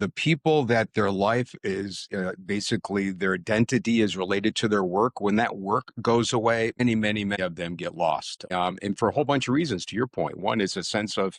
The people that their life is basically their identity is related to their work, when that work goes away, many of them get lost. And for a whole bunch of reasons, to your point. One is a sense of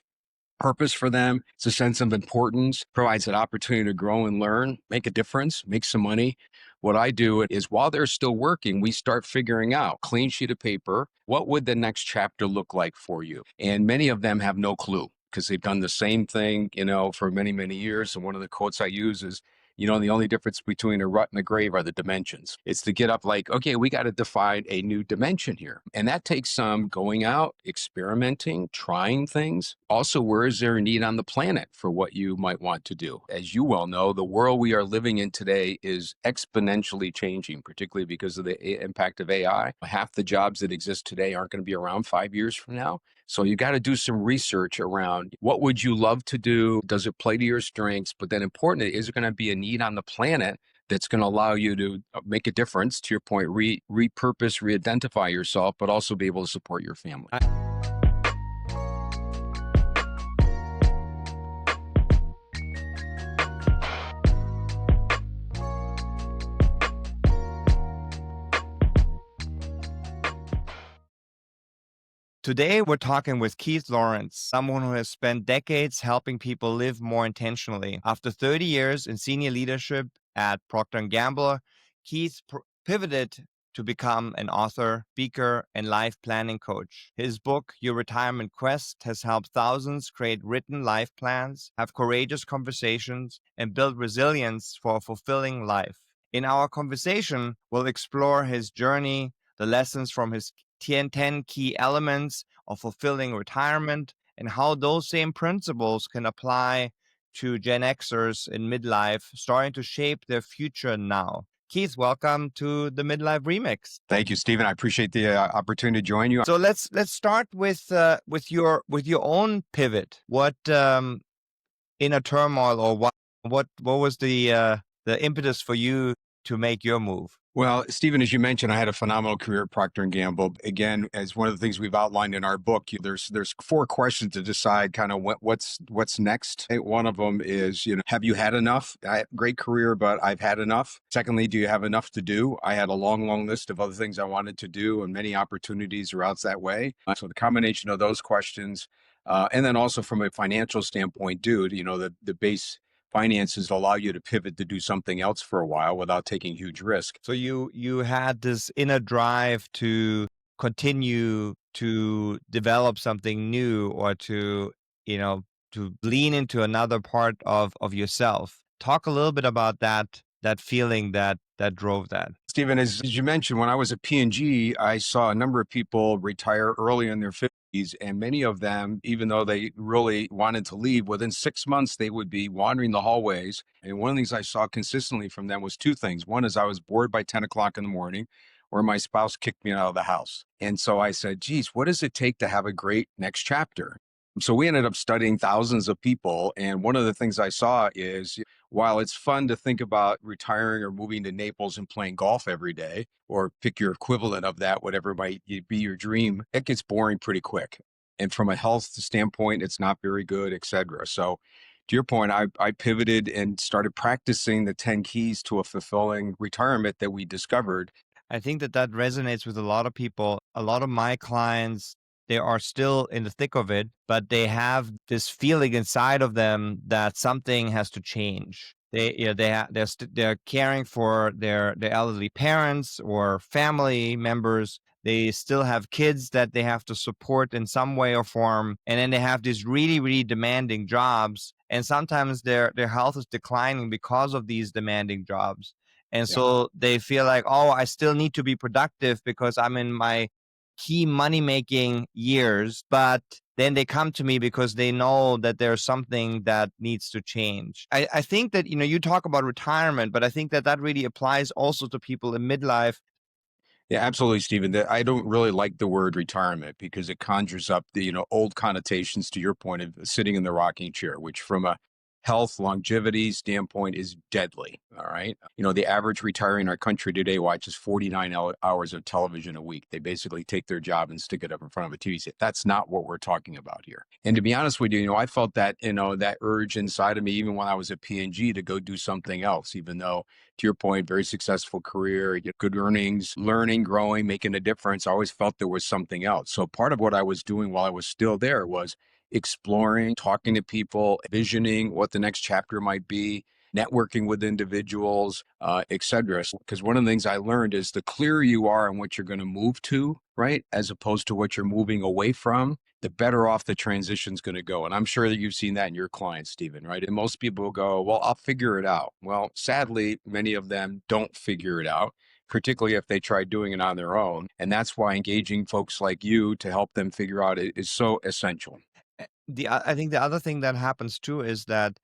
purpose for them. It's a sense of importance, provides an opportunity to grow and learn, make a difference, make some money. What I do is while they're still working, we start figuring out, clean sheet of paper, what would the next chapter look like for you? And many of them have no clue because they've done the same thing, for many years. And one of the quotes I use is, the only difference between a rut and a grave are the dimensions. It's to get up like, okay, we got to define a new dimension here. And that takes some going out, experimenting, trying things. Also, where is there a need on the planet for what you might want to do? As you well know, the world we are living in today is exponentially changing, particularly because of the impact of AI. Half the jobs that exist today aren't going to be around 5 years from now. So you got to do some research around what would you love to do? Does it play to your strengths? But then importantly, is there going to be a need on the planet that's going to allow you to make a difference, to your point, repurpose, re-identify yourself, but also be able to support your family? Today, we're talking with Keith Lawrence, someone who has spent decades helping people live more intentionally. After 30 years in senior leadership at Procter Gamble, Keith pivoted to become an author, speaker, and life planning coach. His book, Your Retirement Quest, has helped thousands create written life plans, have courageous conversations, and build resilience for a fulfilling life. In our conversation, we'll explore his journey, the lessons from his 10 key elements of fulfilling retirement, and how those same principles can apply to Gen Xers in midlife, starting to shape their future now. Keith, welcome to the Midlife Remix. Thank you, Steven. I appreciate the opportunity to join you. So let's start with your own pivot. What inner turmoil, or what was the impetus for you to make your move? Well, Stephen, as you mentioned, I had a phenomenal career at Procter & Gamble. Again, as one of the things we've outlined in our book, there's 4 questions to decide kind of what's next. One of them is, have you had enough? I had a great career, but I've had enough. Secondly, do you have enough to do? I had a long list of other things I wanted to do and many opportunities routes that way. So the combination of those questions, and then also from a financial standpoint, the base finances allow you to pivot to do something else for a while without taking huge risk. So you had this inner drive to continue to develop something new, or to lean into another part of yourself. Talk a little bit about that feeling that drove that. Stephen, as you mentioned, when I was at P&G, I saw a number of people retire early in their 50s, and many of them, even though they really wanted to leave, within 6 months, they would be wandering the hallways. And one of the things I saw consistently from them was 2 things. One is I was bored by 10 o'clock in the morning, or my spouse kicked me out of the house. And so I said, geez, what does it take to have a great next chapter? So we ended up studying thousands of people. And one of the things I saw is, while it's fun to think about retiring or moving to Naples and playing golf every day, or pick your equivalent of that, whatever might be your dream, it gets boring pretty quick. And from a health standpoint, it's not very good, et cetera. So to your point, I pivoted and started practicing the 10 keys to a fulfilling retirement that we discovered. I think that resonates with a lot of people. A lot of my clients, they are still in the thick of it, but they have this feeling inside of them that something has to change. They're caring for their elderly parents or family members. They still have kids that they have to support in some way or form, and then they have these really demanding jobs. And sometimes their health is declining because of these demanding jobs. And so they feel like, oh, I still need to be productive because I'm in my key money-making years, but then they come to me because they know that there's something that needs to change. I think that, you talk about retirement, but I think that really applies also to people in midlife. Yeah, absolutely, Stephen. I don't really like the word retirement because it conjures up the, old connotations, to your point, of sitting in the rocking chair, which from a health, longevity standpoint is deadly. All right. The average retiree in our country today watches 49 hours of television a week. They basically take their job and stick it up in front of a TV set. That's not what we're talking about here. And to be honest with you, I felt that, that urge inside of me, even when I was at P&G, to go do something else, even though, to your point, very successful career, you get good earnings, learning, growing, making a difference. I always felt there was something else. So part of what I was doing while I was still there was exploring, talking to people, visioning what the next chapter might be, networking with individuals, et cetera. Because one of the things I learned is the clearer you are on what you're going to move to, right, as opposed to what you're moving away from, the better off the transition's going to go. And I'm sure that you've seen that in your clients, Stephen, right? And most people go, well, I'll figure it out. Well, sadly, many of them don't figure it out, particularly if they try doing it on their own. And that's why engaging folks like you to help them figure out it is so essential. I think the other thing that happens too is that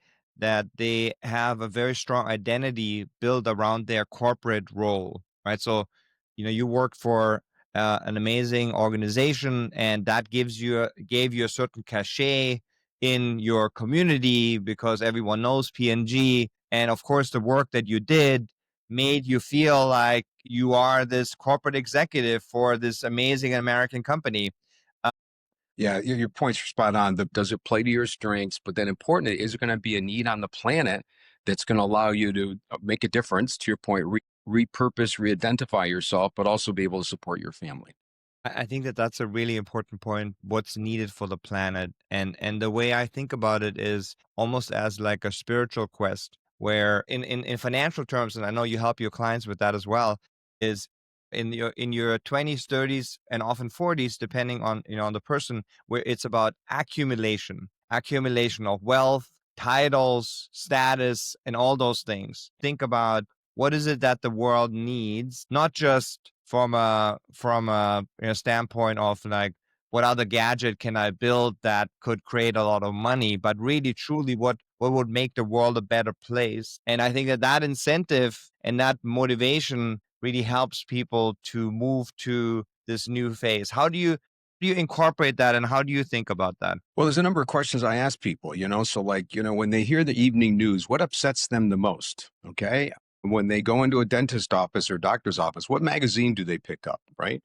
they have a very strong identity built around their corporate role, right? So, you work for an amazing organization, and that gave you a certain cachet in your community because everyone knows P&G, and of course, the work that you did made you feel like you are this corporate executive for this amazing American company. Yeah, your points are spot on. Does it play to your strengths? But then importantly, is there going to be a need on the planet that's going to allow you to make a difference, to your point, repurpose, re-identify yourself, but also be able to support your family? I think that that's a really important point. What's needed for the planet, and the way I think about it is almost as like a spiritual quest, where in financial terms, and I know you help your clients with that as well, is in your 20s, 30s, and often 40s, depending on on the person, where it's about accumulation of wealth, titles, status, and all those things. Think about what is it that the world needs, not just from a standpoint of like what other gadget can I build that could create a lot of money, but really truly what would make the world a better place. And I think that incentive and that motivation really helps people to move to this new phase. How do you incorporate that, and how do you think about that? Well, there's a number of questions I ask people, so like, when they hear the evening news, what upsets them the most? Okay. When they go into a dentist office or doctor's office, what magazine do they pick up? Right.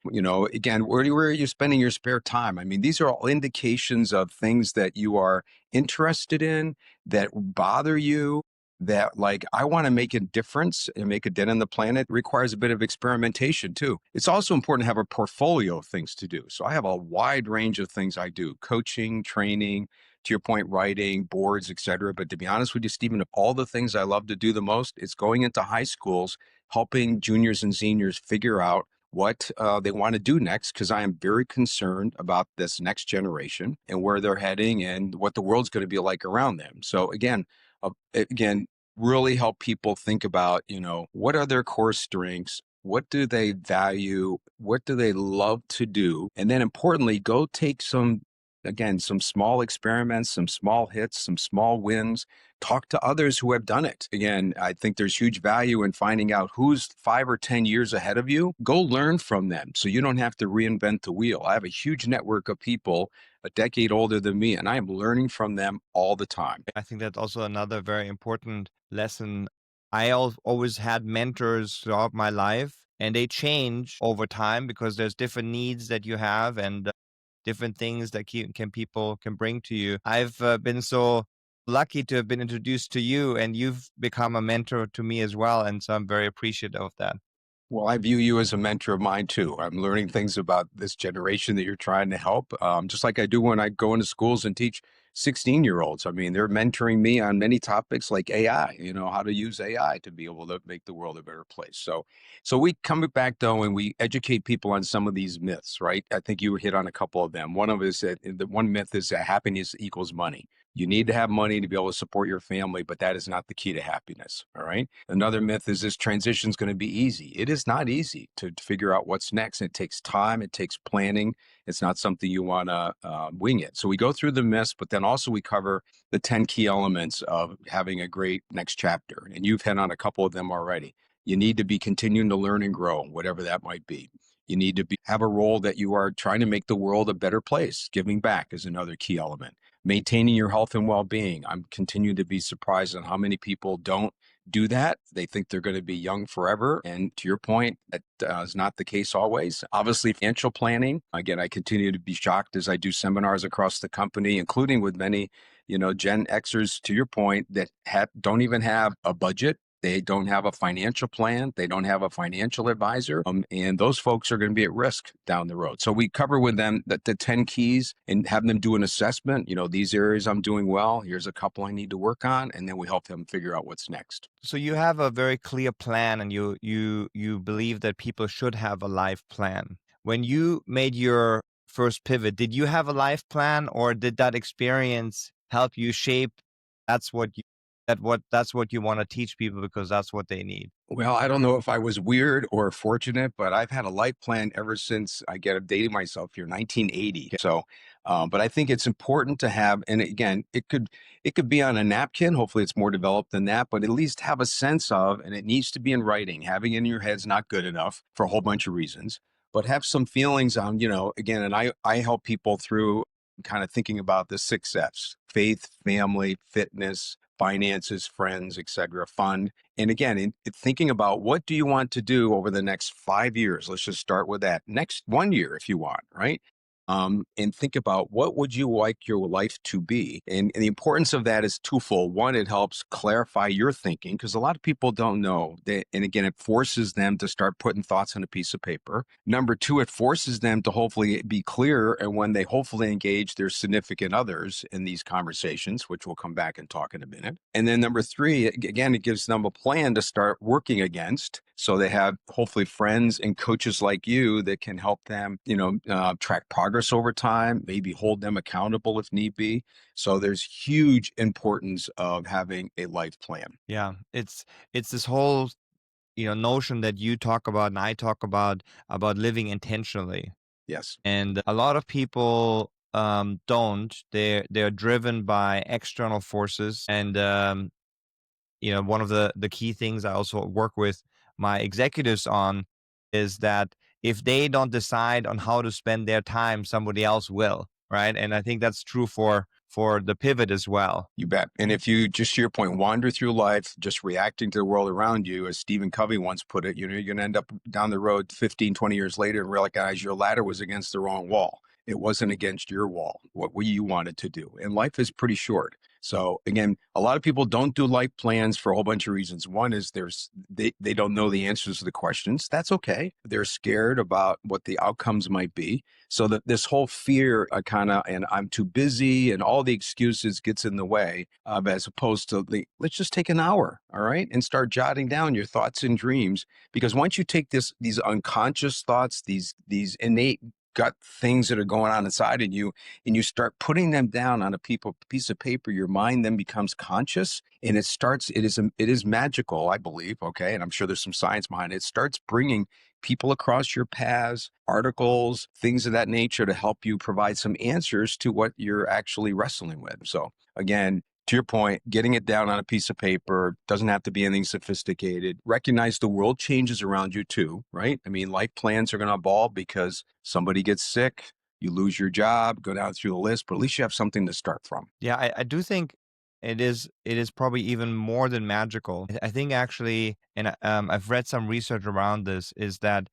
Again, where are you spending your spare time? I mean, these are all indications of things that you are interested in, that bother you, that like, I want to make a difference and make a dent in the planet. Requires a bit of experimentation too. It's also important to have a portfolio of things to do. So I have a wide range of things I do: coaching, training, to your point, writing, boards, et cetera. But to be honest with you, Stephen, of all the things I love to do the most, it's going into high schools, helping juniors and seniors figure out what they want to do next, because I am very concerned about this next generation and where they're heading and what the world's going to be like around them. So again, really help people think about, what are their core strengths? What do they value? What do they love to do? And then importantly, go take some small experiments, some small hits, some small wins. Talk to others who have done it. Again, I think there's huge value in finding out who's 5 or 10 years ahead of you. Go learn from them so you don't have to reinvent the wheel. I have a huge network of people a decade older than me, and I am learning from them all the time. I think that's also another very important lesson. Always had mentors throughout my life, and they change over time because there's different needs that you have, and different things that people can bring to you. I've been so lucky to have been introduced to you, and you've become a mentor to me as well, and so I'm very appreciative of that. Well, I view you as a mentor of mine too. I'm learning things about this generation that you're trying to help, just like I do when I go into schools and teach 16-year-olds. I mean, they're mentoring me on many topics like AI, how to use AI to be able to make the world a better place. So we come back though, and we educate people on some of these myths, right? I think you hit on a couple of them. One of is that the one myth is that happiness equals money. You need to have money to be able to support your family, but that is not the key to happiness. All right. Another myth is this transition is going to be easy. It is not easy to figure out what's next. It takes time. It takes planning. It's not something you want to wing it. So we go through the myths, but then also we cover the 10 key elements of having a great next chapter. And you've hit on a couple of them already. You need to be continuing to learn and grow, whatever that might be. You need to have a role that you are trying to make the world a better place. Giving back is another key element. maintaining your health and well-being. I'm continuing to be surprised on how many people don't do that. They think they're going to be young forever. And to your point, that is not the case always. Obviously, financial planning. Again, I continue to be shocked as I do seminars across the company, including with many, Gen Xers, to your point, that don't even have a budget. They don't have a financial plan. They don't have a financial advisor. And those folks are going to be at risk down the road. So we cover with them the 10 keys and have them do an assessment. These areas I'm doing well. Here's a couple I need to work on. And then we help them figure out what's next. So you have a very clear plan, and you believe that people should have a life plan. When you made your first pivot, did you have a life plan, or did that experience help you shape that's what you want to teach people because that's what they need? Well, I don't know if I was weird or fortunate, but I've had a life plan ever since I get dating myself here, 1980. So, but I think it's important to have, and again, it could be on a napkin. Hopefully, it's more developed than that, but at least have a sense of, and it needs to be in writing. Having it in your head's not good enough for a whole bunch of reasons, but have some feelings on, again, and I help people through kind of thinking about the 6 F's: faith, family, fitness, finances, friends, etc., fun. And again, in thinking about what do you want to do over the next 5 years? Let's just start with that. Next 1 year, if you want, right? And think about what would you like your life to be? And the importance of that is twofold. One, it helps clarify your thinking because a lot of people don't know that. And again, it forces them to start putting thoughts on a piece of paper. Number two, it forces them to hopefully be clear. And when they hopefully engage their significant others in these conversations, which we'll come back and talk in a minute. And then number three, again, it gives them a plan to start working against. So they have hopefully friends and coaches like you that can help them, track progress over time, maybe hold them accountable if need be. So there's huge importance of having a life plan. Yeah, it's this whole notion that you talk about and I talk about living intentionally. Yes. And a lot of people don't. They're driven by external forces, and one of the key things I also work with my executives on is that if they don't decide on how to spend their time, somebody else will, right? And I think that's true for the pivot as well. You bet. And if you, just to your point, wander through life just reacting to the world around you, as Stephen Covey once put it, you're going to end up down the road 15, 20 years later and realize your ladder was against the wrong wall. It wasn't against your wall, what you wanted to do. And life is pretty short. So again, a lot of people don't do life plans for a whole bunch of reasons. One is they don't know the answers to the questions. That's okay. They're scared about what the outcomes might be. So that this whole fear and I'm too busy and all the excuses gets in the way as opposed to let's just take an hour, all right, and start jotting down your thoughts and dreams. Because once you take these unconscious thoughts, these innate gut things that are going on inside of you, and you start putting them down on a piece of paper, your mind then becomes conscious, and it is magical, I believe. Okay. And I'm sure there's some science behind it. It starts bringing people across your paths, articles, things of that nature to help you provide some answers to what you're actually wrestling with. So again, to your point, getting it down on a piece of paper doesn't have to be anything sophisticated. Recognize the world changes around you too, right? I mean, life plans are going to evolve because somebody gets sick, you lose your job, go down through the list, but at least you have something to start from. Yeah, I do think it is probably even more than magical. I think actually, and I've read some research around this, is that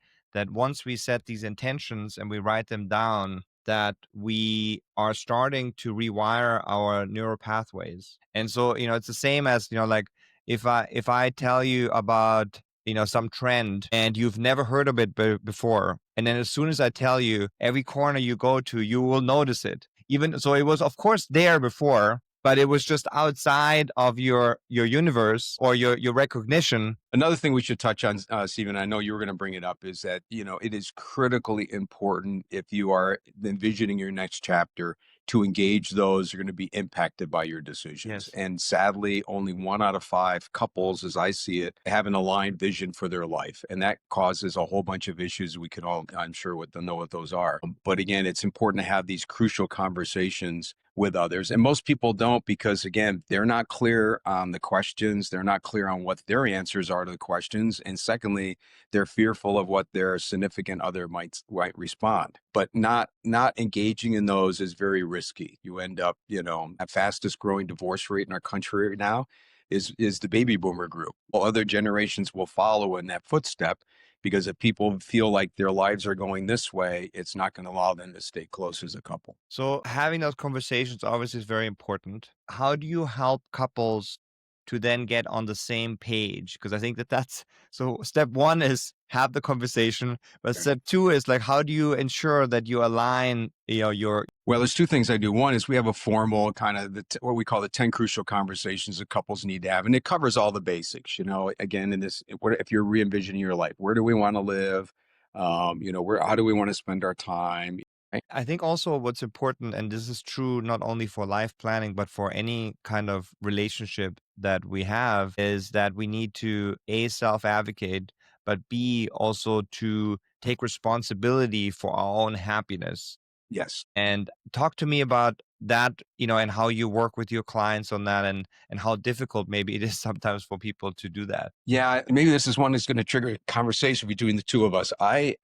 once we set these intentions and we write them down, that we are starting to rewire our neural pathways. And so, it's the same as, like if I tell you about, some trend and you've never heard of it before, and then as soon as I tell you, every corner you go to, you will notice it. Even so, it was of course there before, but it was just outside of your universe or your recognition. Another thing we should touch on, Stephen, I know you were going to bring it up, is that, it is critically important if you are envisioning your next chapter to engage those who are going to be impacted by your decisions. Yes. And sadly, only 1 out of 5 couples, as I see it, have an aligned vision for their life. And that causes a whole bunch of issues. We can all, I'm sure, know what those are. But again, it's important to have these crucial conversations with others. And most people don't because, again, they're not clear on the questions. They're not clear on what their answers are to the questions. And secondly, they're fearful of what their significant other might respond. But not engaging in those is very risky. You end up, the fastest growing divorce rate in our country right now is the baby boomer group. Well, other generations will follow in that footstep because if people feel like their lives are going this way, it's not going to allow them to stay close as a couple. So having those conversations obviously is very important. How do you help couples to then get on the same page? Because I think that's so step one is have the conversation, but Okay. step two is like how do you ensure that you align, your Well, there's two things I do. One is we have a formal kind of what we call the 10 crucial conversations that couples need to have, and it covers all the basics. Again, in this, if you're re-envisioning your life, where do we want to live? How do we want to spend our time? Right? I think also what's important, and this is true not only for life planning, but for any kind of relationship that we have, is that we need to A, self advocate, but B, also to take responsibility for our own happiness. Yes. And talk to me about that, and how you work with your clients on that and how difficult maybe it is sometimes for people to do that. Yeah, maybe this is one that's going to trigger a conversation between the two of us. I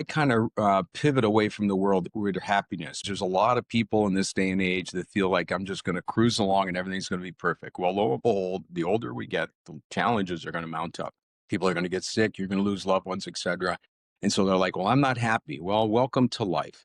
kind of pivot away from the world with happiness. There's a lot of people in this day and age that feel like I'm just going to cruise along and everything's going to be perfect. Well, lo and behold, the older we get, the challenges are going to mount up. People are going to get sick. You're going to lose loved ones, etc. And so they're like, "Well, I'm not happy." Well, welcome to life.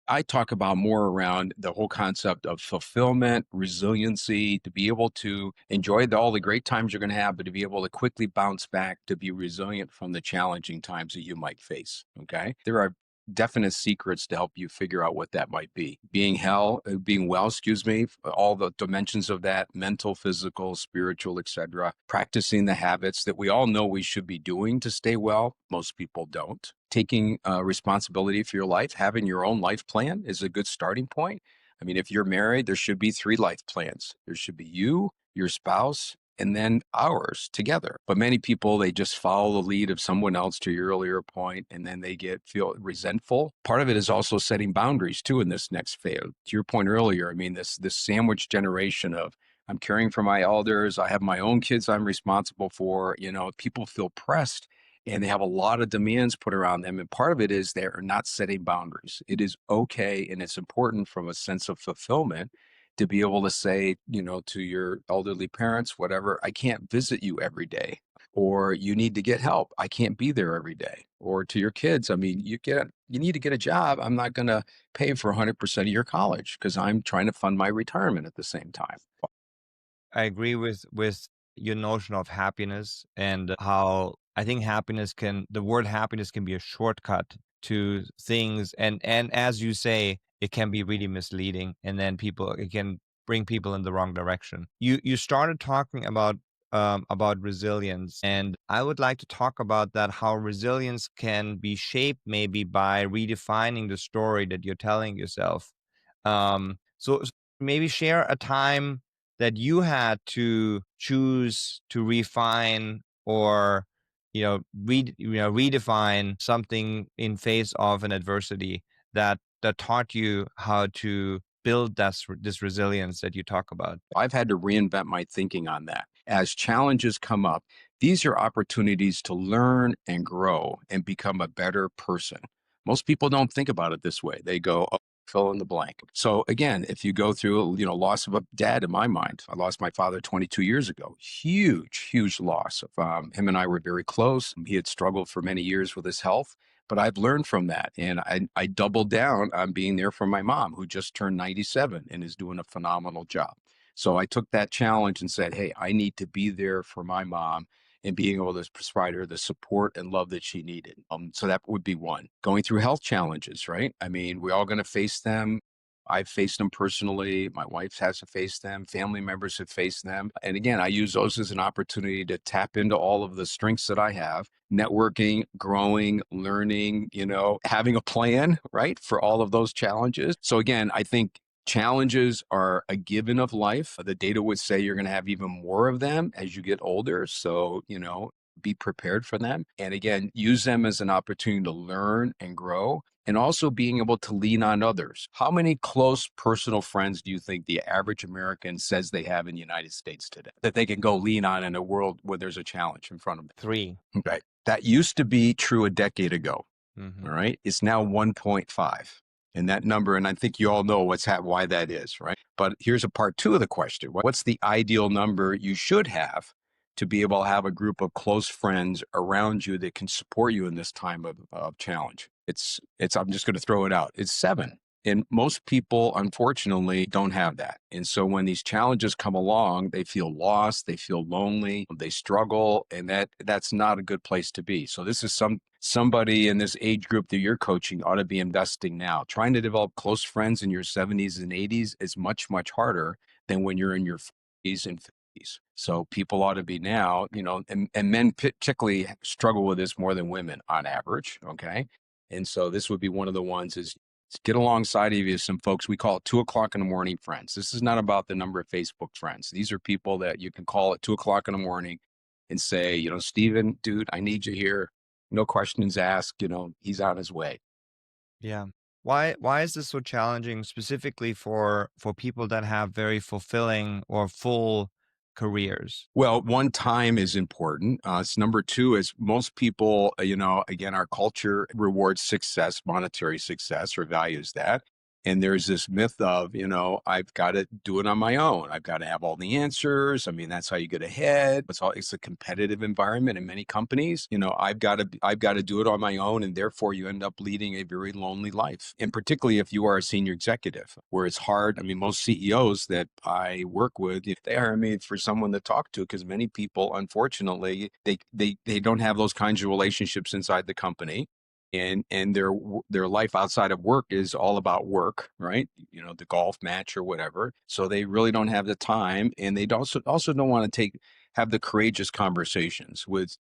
I talk about more around the whole concept of fulfillment, resiliency, to be able to enjoy all the great times you're going to have, but to be able to quickly bounce back, to be resilient from the challenging times that you might face. Okay. There are definite secrets to help you figure out what that might be. Being well, excuse me, all the dimensions of that, mental, physical, spiritual, etc. Practicing the habits that we all know we should be doing to stay well. Most people don't. Taking responsibility for your life, having your own life plan is a good starting point. I mean, if you're married, there should be 3 life plans. There should be you, your spouse, and then ours together. But many people, they just follow the lead of someone else, to your earlier point, and then they feel resentful. Part of it is also setting boundaries too in this next phase. To your point earlier, I mean, this sandwich generation of I'm caring for my elders, I have my own kids I'm responsible for, people feel pressed and they have a lot of demands put around them. And part of it is they're not setting boundaries. It is okay. And it's important from a sense of fulfillment to be able to say, to your elderly parents, whatever, I can't visit you every day, or you need to get help. I can't be there every day. Or to your kids, I mean, you need to get a job. I'm not going to pay for 100% of your college because I'm trying to fund my retirement at the same time. I agree with your notion of happiness and how I think the word happiness can be a shortcut to things, and as you say, it can be really misleading, and then it can bring people in the wrong direction. You started talking about resilience, and I would like to talk about that, how resilience can be shaped maybe by redefining the story that you're telling yourself. So maybe share a time that you had to choose to refine or redefine something in face of an adversity that taught you how to build this resilience that you talk about. I've had to reinvent my thinking on that. As challenges come up, these are opportunities to learn and grow and become a better person. Most people don't think about it this way. They go, oh, fill in the blank. So again, if you go through, loss of a dad, in my mind, I lost my father 22 years ago. Huge, huge loss. Him and I were very close. He had struggled for many years with his health. But I've learned from that. And I doubled down on being there for my mom, who just turned 97 and is doing a phenomenal job. So I took that challenge and said, hey, I need to be there for my mom and being able to provide her the support and love that she needed. So that would be one. Going through health challenges, right? I mean, we're all going to face them. I've faced them personally. My wife has to face them. Family members have faced them. And again, I use those as an opportunity to tap into all of the strengths that I have, networking, growing, learning, having a plan, right, for all of those challenges. So again, I think challenges are a given of life. The data would say you're going to have even more of them as you get older. So, be prepared for them. And again, use them as an opportunity to learn and grow. and also being able to lean on others. How many close personal friends do you think the average American says they have in the United States today that they can go lean on in a world where there's a challenge in front of them? 3. Okay. That used to be true a decade ago. Hmm. All right. It's now 1.5. And that number, and I think you all know why that is, right? But here's a part two of the question. What's the ideal number you should have to be able to have a group of close friends around you that can support you in this time of challenge? I'm just going to throw it out. It's 7. And most people, unfortunately, don't have that. And so when these challenges come along, they feel lost, they feel lonely, they struggle, and that's not a good place to be. So this is somebody in this age group that you're coaching ought to be investing now. Trying to develop close friends in your 70s and 80s is much, much harder than when you're in your 40s and 50s. So people ought to be now, and men particularly struggle with this more than women on average. Okay. And so this would be one of the ones is get alongside of you some folks. We call it 2:00 in the morning friends. This is not about the number of Facebook friends. These are people that you can call at 2:00 in the morning and say, Steven, dude, I need you here. No questions asked. He's on his way. Yeah. Why is this so challenging specifically for people that have very fulfilling or full careers? Well, one, time is important. It's number two is most people, again, our culture rewards success, monetary success, or values that. And there's this myth of, I've got to do it on my own. I've got to have all the answers. I mean, that's how you get ahead. It's a competitive environment in many companies. I've got to do it on my own. And therefore you end up leading a very lonely life. And particularly if you are a senior executive, where it's hard. I mean, most CEOs that I work with, they hire me for someone to talk to, because many people, unfortunately, they don't have those kinds of relationships inside the company. And their life outside of work is all about work, right? The golf match or whatever. So they really don't have the time, and they also don't want to have the courageous conversations with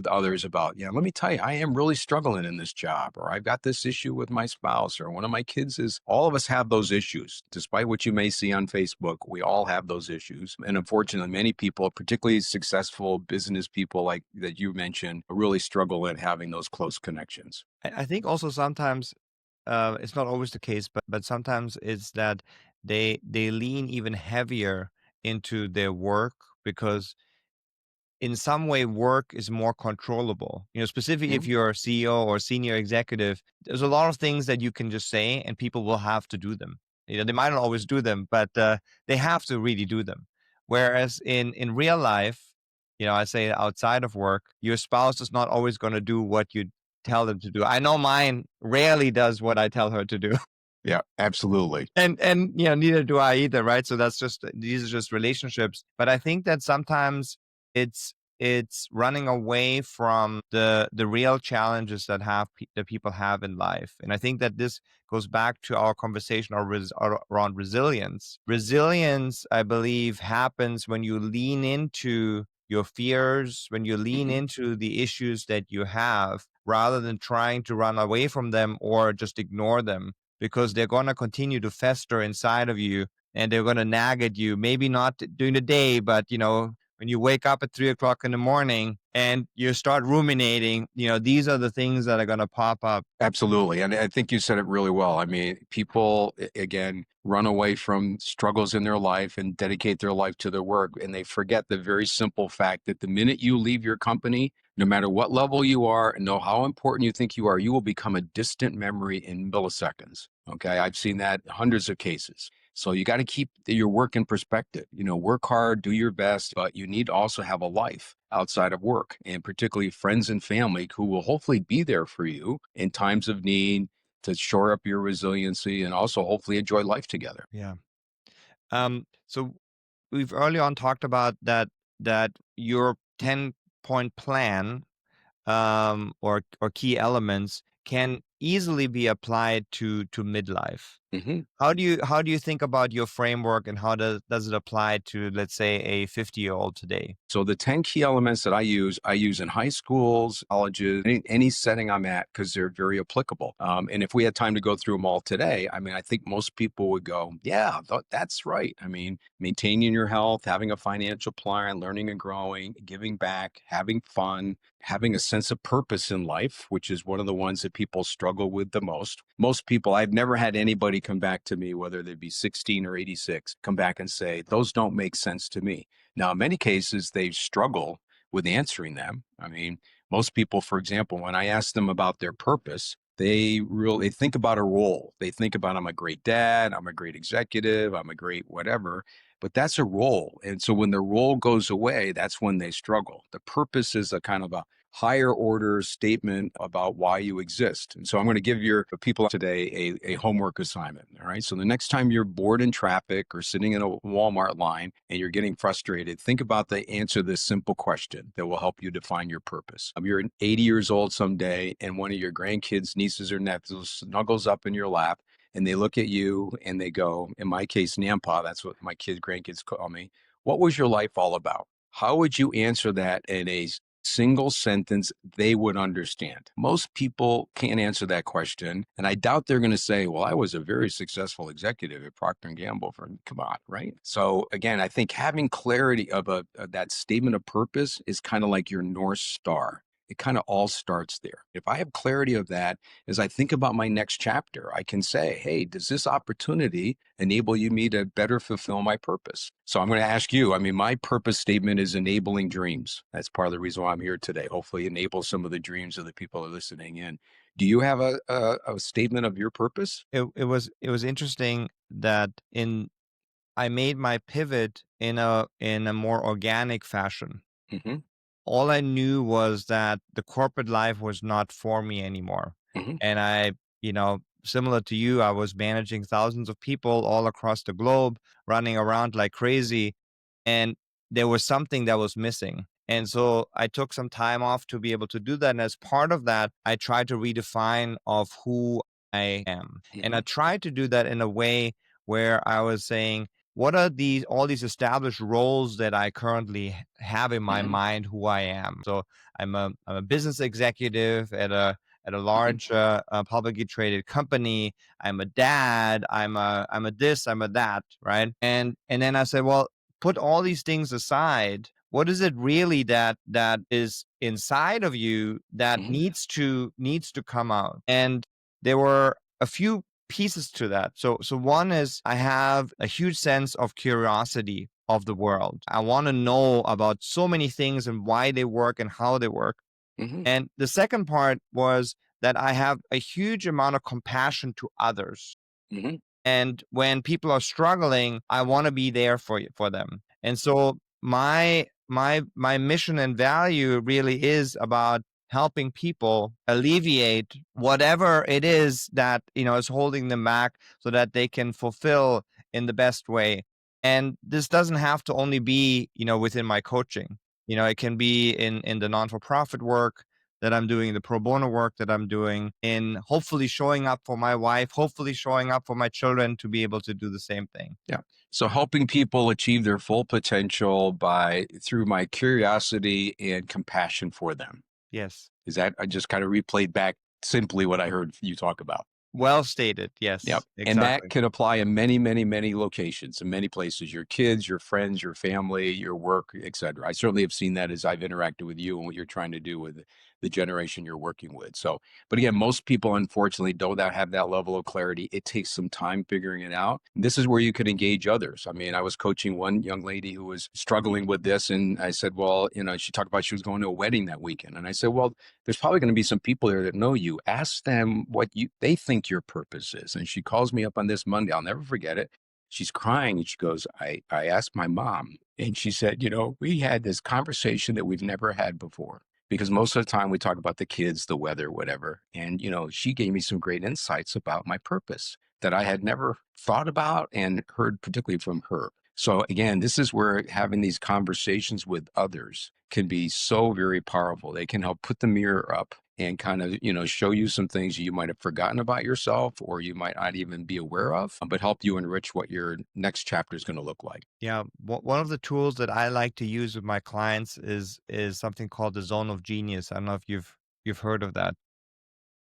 others about, let me tell you, I am really struggling in this job, or I've got this issue with my spouse, or one of my kids is. All of us have those issues, despite what you may see on Facebook. We all have those issues, and unfortunately, many people, particularly successful business people like that you mentioned, really struggle at having those close connections. I think also sometimes it's not always the case, but sometimes it's that they lean even heavier into their work because in some way work is more controllable. Specifically if Mhm. you're a CEO or senior executive, there's a lot of things that you can just say and people will have to do them. They might not always do them, but they have to really do them. Whereas in real life, I say outside of work, your spouse is not always going to do what you tell them to do. I know mine rarely does what I tell her to do. Yeah, absolutely. And neither do I either, right? So these are just relationships. But I think that sometimes it's running away from the real challenges that people have in life. And I think that this goes back to our conversation around resilience. Resilience, I believe, happens when you lean into your fears, when you lean Mhm. into the issues that you have, rather than trying to run away from them or just ignore them, because they're going to continue to fester inside of you and they're going to nag at you. Maybe not during the day, but when you wake up at 3 o'clock in the morning and you start ruminating, these are the things that are going to pop up. Absolutely. And I think you said it really well. I mean, people, again, run away from struggles in their life and dedicate their life to their work. And they forget the very simple fact that the minute you leave your company, no matter what level you are and know how important you think you are, you will become a distant memory in milliseconds. Okay. I've seen that in hundreds of cases. So you got to keep your work in perspective. Work hard, do your best, but you need to also have a life outside of work, and particularly friends and family who will hopefully be there for you in times of need to shore up your resiliency and also hopefully enjoy life together. Yeah. So we've early on talked about that your 10-point plan, or key elements can easily be applied to midlife. Mhm. How do you think about your framework, and how does it apply to, let's say, a 50-year-old today? So the 10 key elements that I use in high schools, colleges, any setting I'm at, because they're very applicable. And if we had time to go through them all today, I mean, I think most people would go, yeah, that's right. I mean, maintaining your health, having a financial plan, learning and growing, giving back, having fun, having a sense of purpose in life, which is one of the ones that people struggle struggle with the most. Most people, I've never had anybody come back to me, whether they be 16 or 86, come back and say, those don't make sense to me. Now, in many cases, they struggle with answering them. I mean, most people, for example, when I ask them about their purpose, they think about a role. They think about, I'm a great dad, I'm a great executive, I'm a great whatever, but that's a role. And so when the role goes away, that's when they struggle. The purpose is a kind of a higher order statement about why you exist. And so I'm going to give your people today a homework assignment. All right. So the next time you're bored in traffic or sitting in a Walmart line and you're getting frustrated, think about the answer to this simple question that will help you define your purpose. You're 80 years old someday and one of your grandkids, nieces or nephews snuggles up in your lap and they look at you and they go, in my case, Nampa, that's what my grandkids call me. What was your life all about? How would you answer that in a single sentence they would understand? Most people can't answer that question. And I doubt they're going to say, well, I was a very successful executive at Procter Gamble come on, right? So again, I think having clarity of that statement of purpose is kind of like your North Star. It kind of all starts there. If I have clarity of that, as I think about my next chapter, I can say, hey, does this opportunity enable me to better fulfill my purpose? So I'm going to ask you, I mean, my purpose statement is enabling dreams. That's part of the reason why I'm here today. Hopefully enable some of the dreams of the people who are listening in. Do you have a statement of your purpose? It was interesting that in I made my pivot in a more organic fashion. Mm-hmm. All I knew was that the corporate life was not for me anymore. Mm-hmm. And similar to you, I was managing thousands of people all across the globe, running around like crazy. And there was something that was missing. And so I took some time off to be able to do that. And as part of that, I tried to redefine of who I am. And Mm-hmm. I tried to do that in a way where I was saying, what are all these established roles that I currently have in my Mm-hmm. mind who I am? So I'm a business executive at a Mm-hmm. large publicly traded company. I'm a dad. I'm a this. I'm a that. Right. And then I said, well, put all these things aside. What is it really that is inside of you that Mm-hmm. needs to come out? And there were a few pieces to that. So one is I have a huge sense of curiosity of the world. I want to know about so many things and why they work and how they work. Mm-hmm. And the second part was that I have a huge amount of compassion to others. Mm-hmm. And when people are struggling, I want to be there for them. And so my mission and value really is about helping people alleviate whatever it is that is holding them back so that they can fulfill in the best way. And this doesn't have to only be within my coaching. It can be in the non-for-profit work that I'm doing, the pro bono work that I'm doing, in hopefully showing up for my wife, hopefully showing up for my children to be able to do the same thing. Yeah. So helping people achieve their full potential through my curiosity and compassion for them. Yes. Is that I just kind of replayed back simply what I heard you talk about? Well stated. Yep. Yes, And that exactly. can apply in many, many, many locations, in many places, your kids, your friends, your family, your work, et cetera. I certainly have seen that as I've interacted with you and what you're trying to do with the generation you're working with. So, but again, most people unfortunately don't have that level of clarity. It takes some time figuring it out. This is where you could engage others. I mean, I was coaching one young lady who was struggling with this, and I said, well, she talked about she was going to a wedding that weekend. And I said, well, there's probably going to be some people there that know you. Ask them what they think your purpose is. And she calls me up on this Monday. I'll never forget it. She's crying and she goes, I asked my mom and she said, we had this conversation that we've never had before. Because most of the time we talk about the kids, the weather, whatever. And, she gave me some great insights about my purpose that I had never thought about and heard particularly from her. So again, this is where having these conversations with others can be so very powerful. They can help put the mirror up and kind of, show you some things you might have forgotten about yourself or you might not even be aware of, but help you enrich what your next chapter is going to look like. Yeah, one of the tools that I like to use with my clients is something called the zone of genius. I don't know if you've heard of that,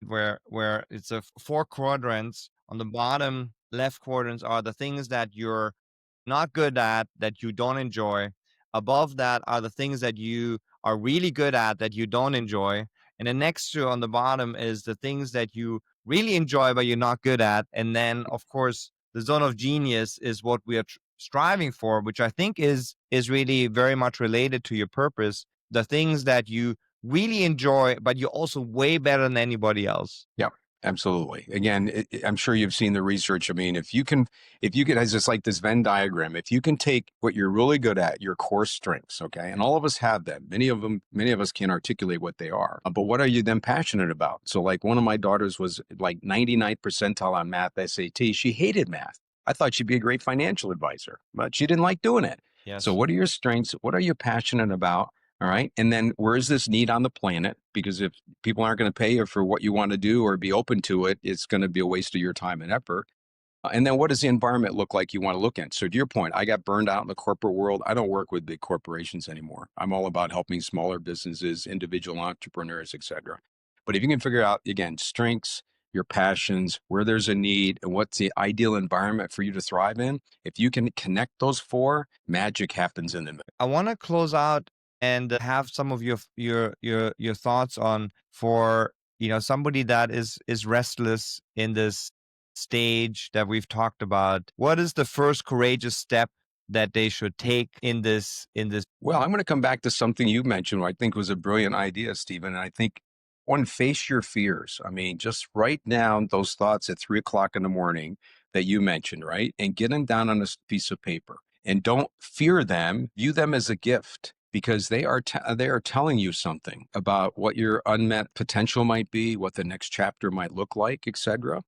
where it's a four quadrants. On the bottom left quadrants are the things that you're not good at, that you don't enjoy. Above that are the things that you are really good at, that you don't enjoy. And then next to on the bottom is the things that you really enjoy but you're not good at. And then of course the zone of genius is what we are striving for, which I think is really very much related to your purpose. The things that you really enjoy, but you're also way better than anybody else. Yeah, absolutely. Again, I'm sure you've seen the research. I mean, if you can, it's just like this Venn diagram. If you can take what you're really good at, your core strengths, okay, and all of us have them. Many of us can't articulate what they are. But what are you then passionate about? So, like one of my daughters was like 99th percentile on math SAT. She hated math. I thought she'd be a great financial advisor, but she didn't like doing it. So, Yes. what are your strengths? What are you passionate about? All right. And then where is this need on the planet? Because if people aren't going to pay you for what you want to do or be open to it, it's going to be a waste of your time and effort. And then what does the environment look like you want to look at? So to your point, I got burned out in the corporate world. I don't work with big corporations anymore. I'm all about helping smaller businesses, individual entrepreneurs, et cetera. But if you can figure out, again, strengths, your passions, where there's a need, and what's the ideal environment for you to thrive in, if you can connect those four, magic happens in the middle. I want to close out and have some of your thoughts on for somebody that is restless in this stage that we've talked about. What is the first courageous step that they should take in this? Well, I'm going to come back to something you mentioned, what I think was a brilliant idea, Stephen. And I think one, face your fears. I mean, just write down those thoughts at 3 o'clock in the morning that you mentioned, right? And get them down on a piece of paper. And don't fear them. View them as a gift because they are telling you something about what your unmet potential might be, what the next chapter might look like, etc.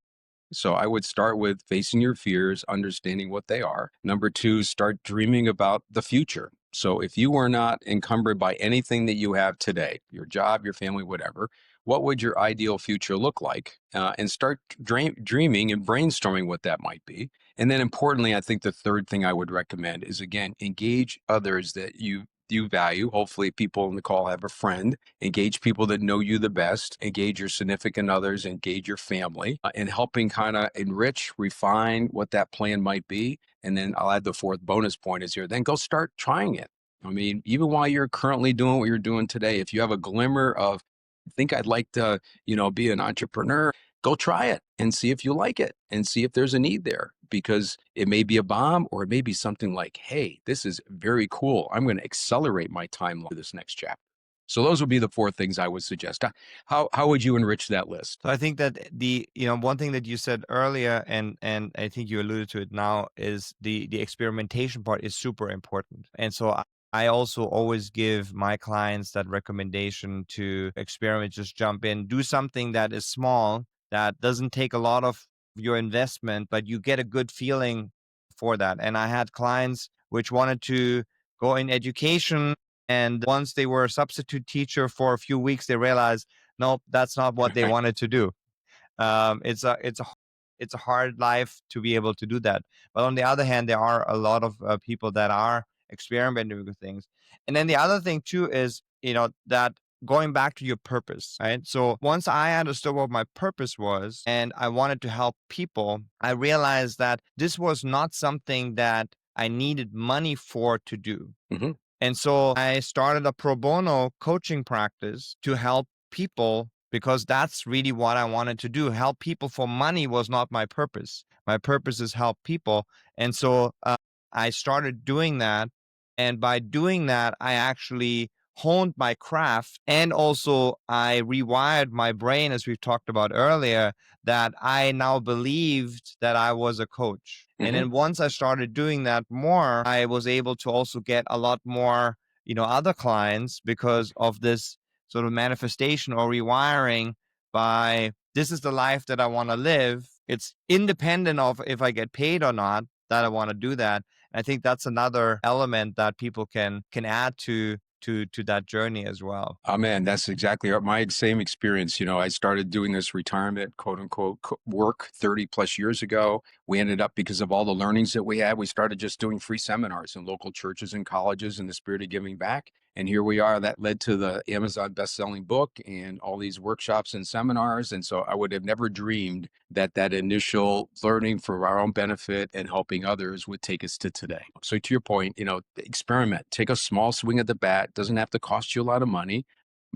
So I would start with facing your fears, understanding what they are. Number two, start dreaming about the future. So if you were not encumbered by anything that you have today, your job, your family, whatever, what would your ideal future look like? And start dreaming and brainstorming what that might be. And then importantly, I think the third thing I would recommend is, again, engage others that you value. Hopefully people on the call have a friend. Engage people that know you the best. Engage your significant others. Engage your family in helping kind of enrich, refine what that plan might be. And then I'll add the fourth bonus point is here. Then go start trying it. I mean, even while you're currently doing what you're doing today, if you have a glimmer of, I think I'd like to, be an entrepreneur, go try it and see if you like it and see if there's a need there, because it may be a bomb or it may be something like, hey, this is very cool. I'm going to accelerate my timeline to this next chapter. So those would be the four things I would suggest. How would you enrich that list? So I think that the one thing that you said earlier, and I think you alluded to it now, is the experimentation part is super important. And so I also always give my clients that recommendation to experiment, just jump in, do something that is small, that doesn't take a lot of your investment, but you get a good feeling for that. And I had clients which wanted to go in education, and once they were a substitute teacher for a few weeks, they realized, nope, that's not what they wanted to do. It's a hard life to be able to do that. But on the other hand, there are a lot of people that are experimenting with things. And then the other thing too is, that going back to your purpose, right? So once I understood what my purpose was and I wanted to help people, I realized that this was not something that I needed money for to do. Hmm. And so I started a pro bono coaching practice to help people, because that's really what I wanted to do. Help people for money was not my purpose. My purpose is help people. And so I started doing that. And by doing that, I actually honed my craft. And also, I rewired my brain, as we've talked about earlier, that I now believed that I was a coach. And Hmm. then once I started doing that more, I was able to also get a lot more, other clients because of this sort of manifestation or rewiring by, this is the life that I want to live. It's independent of if I get paid or not that I want to do that. And I think that's another element that people can add to that journey as well. Oh man, that's exactly my same experience. I started doing this retirement, quote unquote, work 30 plus years ago. We ended up, because of all the learnings that we had, we started just doing free seminars in local churches and colleges in the spirit of giving back. And here we are. That led to the Amazon best-selling book and all these workshops and seminars. And so I would have never dreamed that initial learning for our own benefit and helping others would take us to today. So to your point, experiment, take a small swing at the bat. Doesn't have to cost you a lot of money.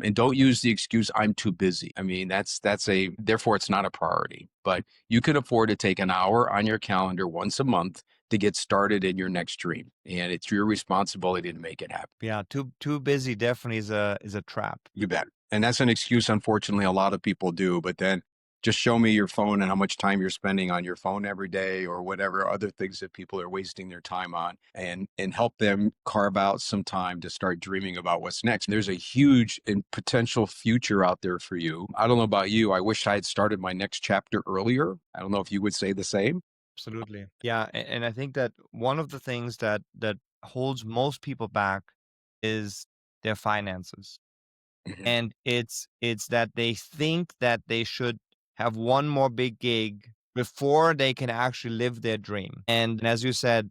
And don't use the excuse I'm too busy. I mean, that's a therefore it's not a priority. But you can afford to take an hour on your calendar once a month to get started in your next dream. And it's your responsibility to make it happen. Yeah, too busy definitely is a trap. You bet. And that's an excuse, unfortunately, a lot of people do. But then just show me your phone and how much time you're spending on your phone every day or whatever other things that people are wasting their time on and help them carve out some time to start dreaming about what's next. There's a huge and potential future out there for you. I don't know about you. I wish I had started my next chapter earlier. I don't know if you would say the same. Absolutely. Yeah, and I think that one of the things that holds most people back is their finances. Mhm. And it's that they think that they should have one more big gig before they can actually live their dream. And as you said,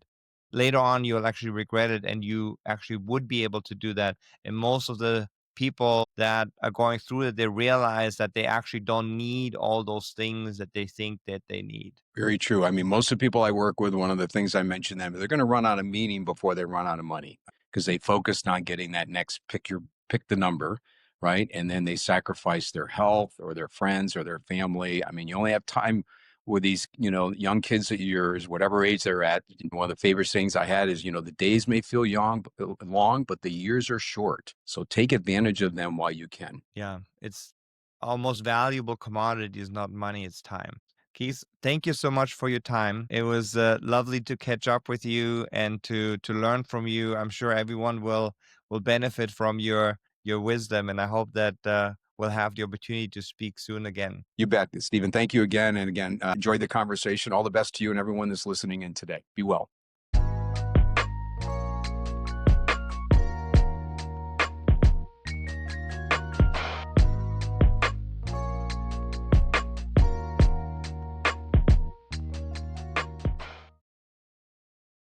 later on you'll actually regret it and you actually would be able to do that. And most of the people that are going through it, they realize that they actually don't need all those things that they think that they need. Very true. I mean, most of the people I work with, one of the things I mentioned them, they're going to run out of meaning before they run out of money because they focused on getting that next pick the number, right? And then they sacrifice their health or their friends or their family. I mean, you only have time with these, young kids at yours, whatever age they're at. One of the favorite sayings I had is, the days may feel long, but the years are short. So take advantage of them while you can. Yeah, it's our most valuable commodity is not money, it's time. Keith, thank you so much for your time. It was lovely to catch up with you and to learn from you. I'm sure everyone will benefit from your wisdom, and I hope that we'll have the opportunity to speak soon again. You bet, Stephen. Thank you again. And again, enjoy the conversation. All the best to you and everyone that's listening in today. Be well.